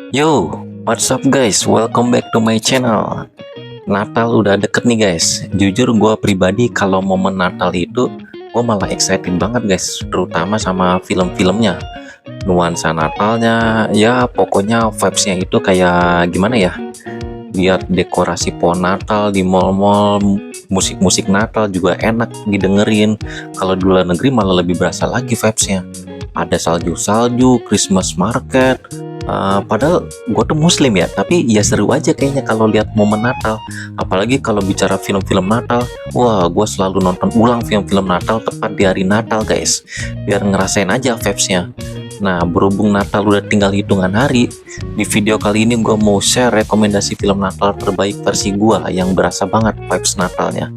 Yo, what's up guys? Welcome back to my channel. Natal udah deket nih guys. Jujur gue pribadi kalau momen Natal itu gue malah excited banget guys, terutama sama film-filmnya. Nuansa Natalnya, ya pokoknya vibesnya itu kayak gimana ya? Lihat dekorasi pohon Natal di mall-mall, musik-musik Natal juga enak didengerin. Kalau di luar negeri malah lebih berasa lagi vibesnya. Ada salju-salju, Christmas market. Padahal gue tuh muslim ya, tapi ya seru aja kayaknya kalau lihat momen Natal. Apalagi kalau bicara film-film Natal, wah gue selalu nonton ulang film-film Natal tepat di hari Natal guys, biar ngerasain aja vibes-nya. Nah, berhubung Natal udah tinggal hitungan hari, di video kali ini gue mau share rekomendasi film Natal terbaik versi gue yang berasa banget vibes Natalnya.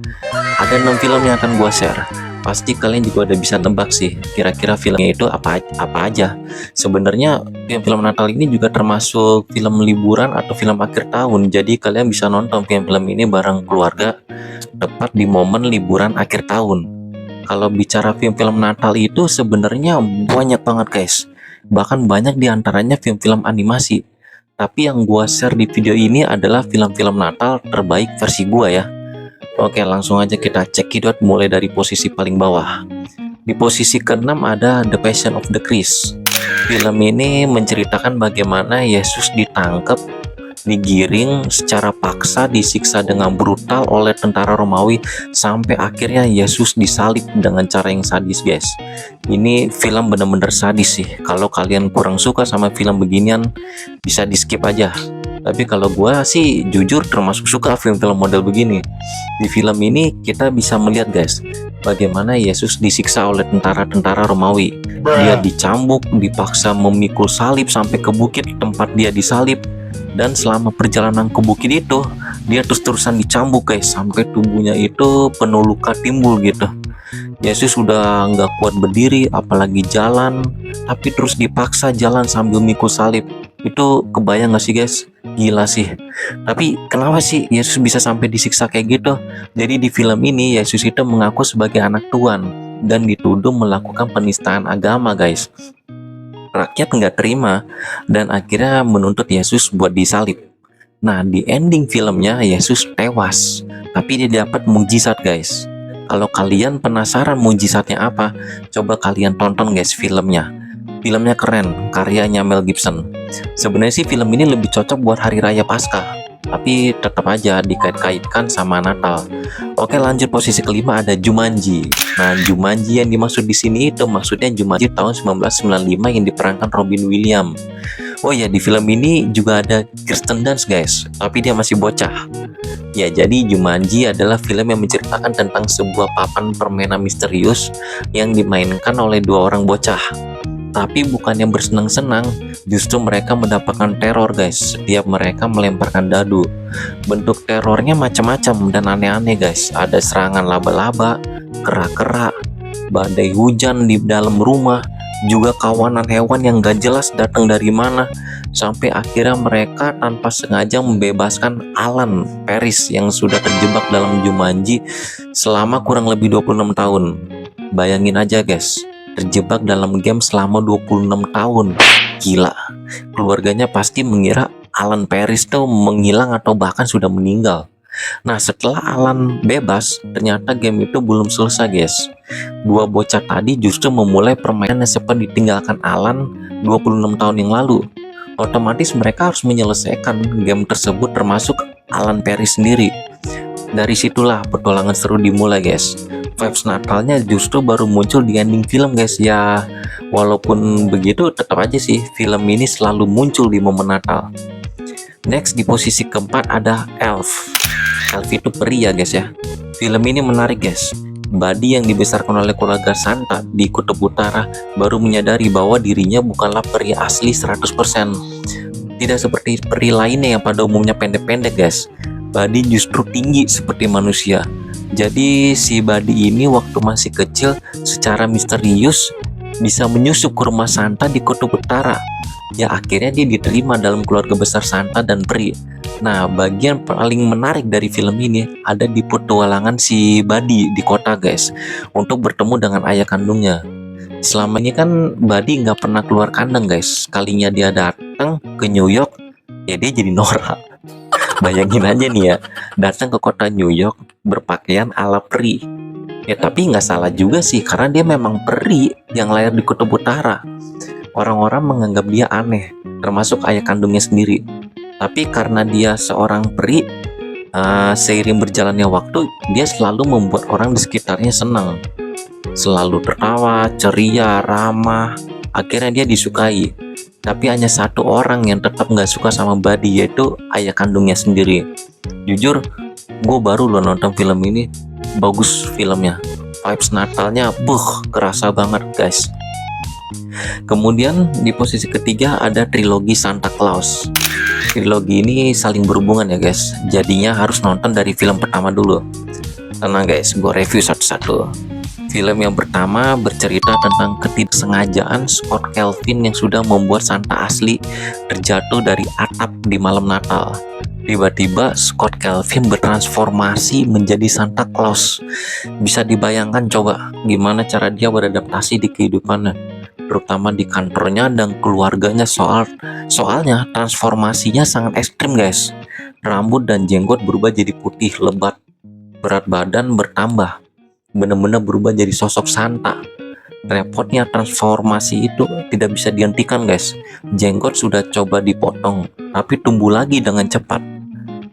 Ada 6 film yang akan gue share. Pasti kalian juga udah bisa nebak sih, kira-kira filmnya itu apa aja. Sebenarnya film-film Natal ini juga termasuk film liburan atau film akhir tahun. Jadi kalian bisa nonton film-film ini bareng keluarga tepat di momen liburan akhir tahun. Kalau bicara film-film Natal itu sebenarnya banyak banget guys. Bahkan banyak diantaranya film-film animasi. Tapi yang gua share di video ini adalah film-film Natal terbaik versi gua ya. Oke, langsung aja kita cekidot mulai dari posisi paling bawah. Di posisi ke-6 ada The Passion of the Christ. Film ini menceritakan bagaimana Yesus ditangkap, digiring secara paksa, disiksa dengan brutal oleh tentara Romawi sampai akhirnya Yesus disalib dengan cara yang sadis guys. Ini film bener-bener sadis sih. Kalau kalian kurang suka sama film beginian bisa di skip aja. Tapi kalau gua sih jujur termasuk suka film-film model begini. Di film ini kita bisa melihat guys, bagaimana Yesus disiksa oleh tentara-tentara Romawi. Dia dicambuk, dipaksa memikul salib sampai ke bukit tempat dia disalib. Dan selama perjalanan ke bukit itu, dia terus-terusan dicambuk guys, sampai tubuhnya itu penuh luka timbul gitu. Yesus udah nggak kuat berdiri, apalagi jalan, tapi terus dipaksa jalan sambil mikul salib. Itu kebayang gak sih guys? Gila sih. Tapi kenapa sih Yesus bisa sampai disiksa kayak gitu? Jadi di film ini Yesus itu mengaku sebagai anak Tuhan dan dituduh melakukan penistaan agama guys. Rakyat nggak terima dan akhirnya menuntut Yesus buat disalib. Nah, di ending filmnya Yesus tewas, tapi dia dapat mujizat guys. Kalau kalian penasaran mujizatnya apa, coba kalian tonton guys filmnya. Filmnya keren, karyanya Mel Gibson. Sebenarnya sih film ini lebih cocok buat hari raya Paskah, tapi tetap aja dikait-kaitkan sama Natal. Oke, lanjut posisi kelima ada Jumanji. Nah, Jumanji yang dimaksud di sini itu maksudnya Jumanji tahun 1995 yang diperankan Robin Williams. Oh ya, di film ini juga ada Kirsten Dunst guys, tapi dia masih bocah. Ya, jadi Jumanji adalah film yang menceritakan tentang sebuah papan permainan misterius yang dimainkan oleh dua orang bocah. Tapi bukan yang bersenang-senang, justru mereka mendapatkan teror guys setiap mereka melemparkan dadu. Bentuk terornya macam-macam dan aneh-aneh guys. Ada serangan laba-laba, kera-kera, badai hujan di dalam rumah, juga kawanan hewan yang gak jelas datang dari mana. Sampai akhirnya mereka tanpa sengaja membebaskan Alan Paris yang sudah terjebak dalam Jumanji selama kurang lebih 26 tahun. Bayangin aja guys, terjebak dalam game selama 26 tahun. Gila. Keluarganya pasti mengira Alan Paris tuh menghilang atau bahkan sudah meninggal. Nah, setelah Alan bebas, ternyata game itu belum selesai guys. Dua bocah tadi justru memulai permainan yang sempat ditinggalkan Alan 26 tahun yang lalu. Otomatis mereka harus menyelesaikan game tersebut termasuk Alan Paris sendiri. Dari situlah petualangan seru dimulai guys. Vibes Natalnya justru baru muncul di ending film guys ya. Walaupun begitu tetap aja sih film ini selalu muncul di momen Natal. Next di posisi keempat ada Elf. Elf itu peri ya guys ya. Film ini menarik guys. Buddy yang dibesarkan oleh keluarga Santa di Kutub Utara baru menyadari bahwa dirinya bukanlah peri asli 100%. Tidak seperti peri lainnya yang pada umumnya pendek-pendek guys. Buddy justru tinggi seperti manusia. Jadi si Buddy ini waktu masih kecil secara misterius bisa menyusup ke rumah Santa di Kutub Utara. Ya akhirnya dia diterima dalam keluarga besar Santa dan peri. Nah, bagian paling menarik dari film ini ada di petualangan si Buddy di kota guys, untuk bertemu dengan ayah kandungnya. Selama ini kan Buddy nggak pernah keluar kandang guys. Kalinya dia datang ke New York, ya dia jadi norak. Bayangin aja nih ya, datang ke kota New York berpakaian ala peri. Ya tapi nggak salah juga sih, karena dia memang peri yang lahir di Kutub Utara. Orang-orang menganggap dia aneh, termasuk ayah kandungnya sendiri. Tapi karena dia seorang peri, seiring berjalannya waktu, dia selalu membuat orang di sekitarnya senang. Selalu tertawa, ceria, ramah. Akhirnya dia disukai. Tapi hanya satu orang yang tetap nggak suka sama Buddy, yaitu ayah kandungnya sendiri. Jujur, gue baru lo nonton film ini. Bagus filmnya. Vibes Natalnya, kerasa banget guys. Kemudian di posisi ketiga ada trilogi Santa Claus. Trilogi ini saling berhubungan ya guys. Jadinya harus nonton dari film pertama dulu. Tenang guys, gue review satu-satu. Film yang pertama bercerita tentang ketidaksengajaan Scott Calvin yang sudah membuat Santa asli terjatuh dari atap di malam Natal. Tiba-tiba Scott Calvin bertransformasi menjadi Santa Claus. Bisa dibayangkan coba gimana cara dia beradaptasi di kehidupannya, terutama di kantornya dan keluarganya. Soalnya transformasinya sangat ekstrim guys. Rambut dan jenggot berubah jadi putih lebat, berat badan bertambah, benar-benar berubah jadi sosok Santa. Repotnya transformasi itu tidak bisa dihentikan guys. Jenggot sudah coba dipotong, tapi tumbuh lagi dengan cepat.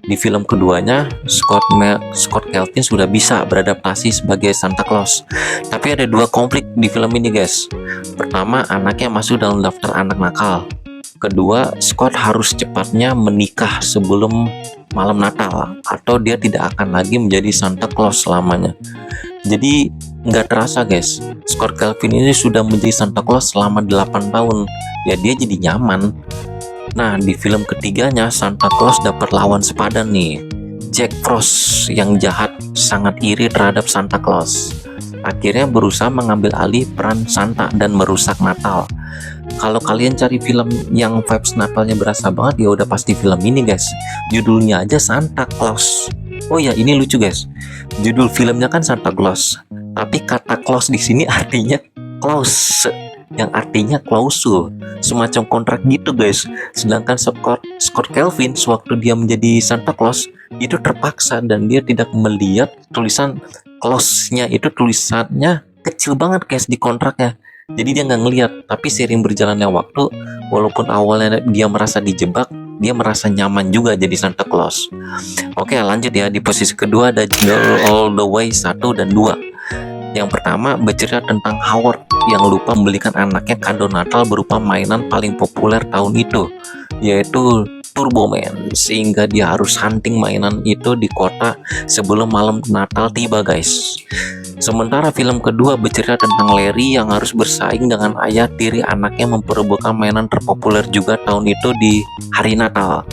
Di film keduanya, Scott Calvin sudah bisa beradaptasi sebagai Santa Claus. Tapi ada dua konflik di film ini guys. Pertama, anaknya masuk dalam daftar anak nakal. Kedua, Scott harus cepatnya menikah sebelum malam Natal, atau dia tidak akan lagi menjadi Santa Claus selamanya. Jadi nggak terasa guys, Scott Calvin ini sudah menjadi Santa Claus selama 8 tahun. Ya dia jadi nyaman. Nah di film ketiganya Santa Claus dapat lawan sepadan nih, Jack Frost yang jahat, sangat iri terhadap Santa Claus. Akhirnya berusaha mengambil alih peran Santa dan merusak Natal. Kalau kalian cari film yang vibes Natalnya berasa banget, ya udah pasti film ini guys. Judulnya aja Santa Claus. Oh ya, ini lucu guys. Judul filmnya kan Santa Claus, tapi kata Claus di sini artinya clause, yang artinya klausul, semacam kontrak gitu guys. Sedangkan Scott Calvin sewaktu dia menjadi Santa Claus itu terpaksa, dan dia tidak melihat tulisan clause-nya, itu tulisannya kecil banget guys di kontraknya. Jadi dia nggak ngelihat. Tapi seiring berjalannya waktu, walaupun awalnya dia merasa dijebak, dia merasa nyaman juga jadi Santa Claus. Oke, lanjut ya. Di posisi kedua ada Jingle All the Way 1 dan 2. Yang pertama bercerita tentang Howard yang lupa membelikan anaknya kado Natal berupa mainan paling populer tahun itu, yaitu Turbo Man, sehingga dia harus hunting mainan itu di kota sebelum malam Natal tiba guys. Sementara film kedua bercerita tentang Larry yang harus bersaing dengan ayah tiri anaknya memperebutkan mainan terpopuler juga tahun itu di hari Natal.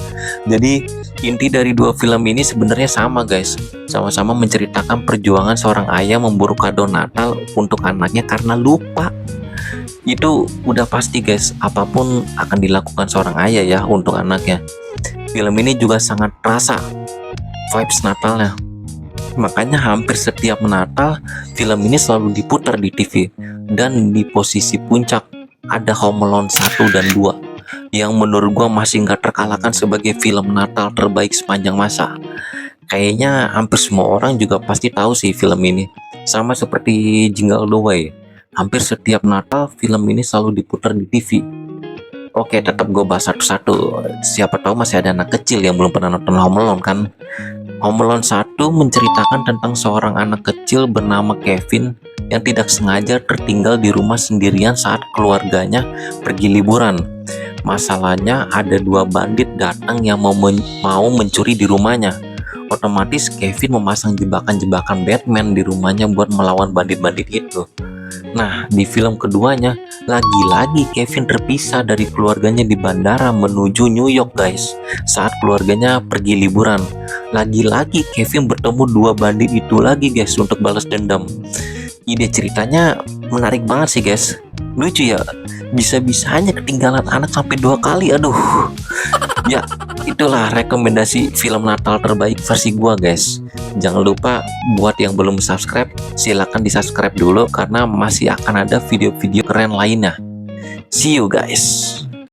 Jadi inti dari dua film ini sebenarnya sama guys, sama-sama menceritakan perjuangan seorang ayah memburu kado Natal untuk anaknya karena lupa. Itu udah pasti guys, apapun akan dilakukan seorang ayah ya untuk anaknya. Film ini juga sangat terasa vibes Natalnya. Makanya hampir setiap Natal film ini selalu diputar di TV. Dan di posisi puncak ada Home Alone 1 dan 2, yang menurut gua masih nggak terkalahkan sebagai film Natal terbaik sepanjang masa. Kayaknya hampir semua orang juga pasti tahu sih film ini. Sama seperti Jingle All the Way, hampir setiap Natal film ini selalu diputar di TV. Oke, tetap gue bahas satu-satu. Siapa tahu masih ada anak kecil yang belum pernah nonton Home Alone kan. Home Alone 1 menceritakan tentang seorang anak kecil bernama Kevin yang tidak sengaja tertinggal di rumah sendirian saat keluarganya pergi liburan. Masalahnya ada dua bandit datang yang mau mencuri di rumahnya. Otomatis Kevin memasang jebakan-jebakan Batman di rumahnya buat melawan bandit-bandit itu. Nah, di film keduanya, lagi-lagi Kevin terpisah dari keluarganya di bandara menuju New York guys, saat keluarganya pergi liburan. Lagi-lagi Kevin bertemu dua bandit itu lagi guys untuk balas dendam. Ide ceritanya menarik banget sih guys. Lucu ya, bisa-bisanya ketinggalan anak sampai 2 kali, aduh. Ya, itulah rekomendasi film Natal terbaik versi gua guys. Jangan lupa buat yang belum subscribe, silahkan di subscribe dulu karena masih akan ada video-video keren lainnya. See you guys.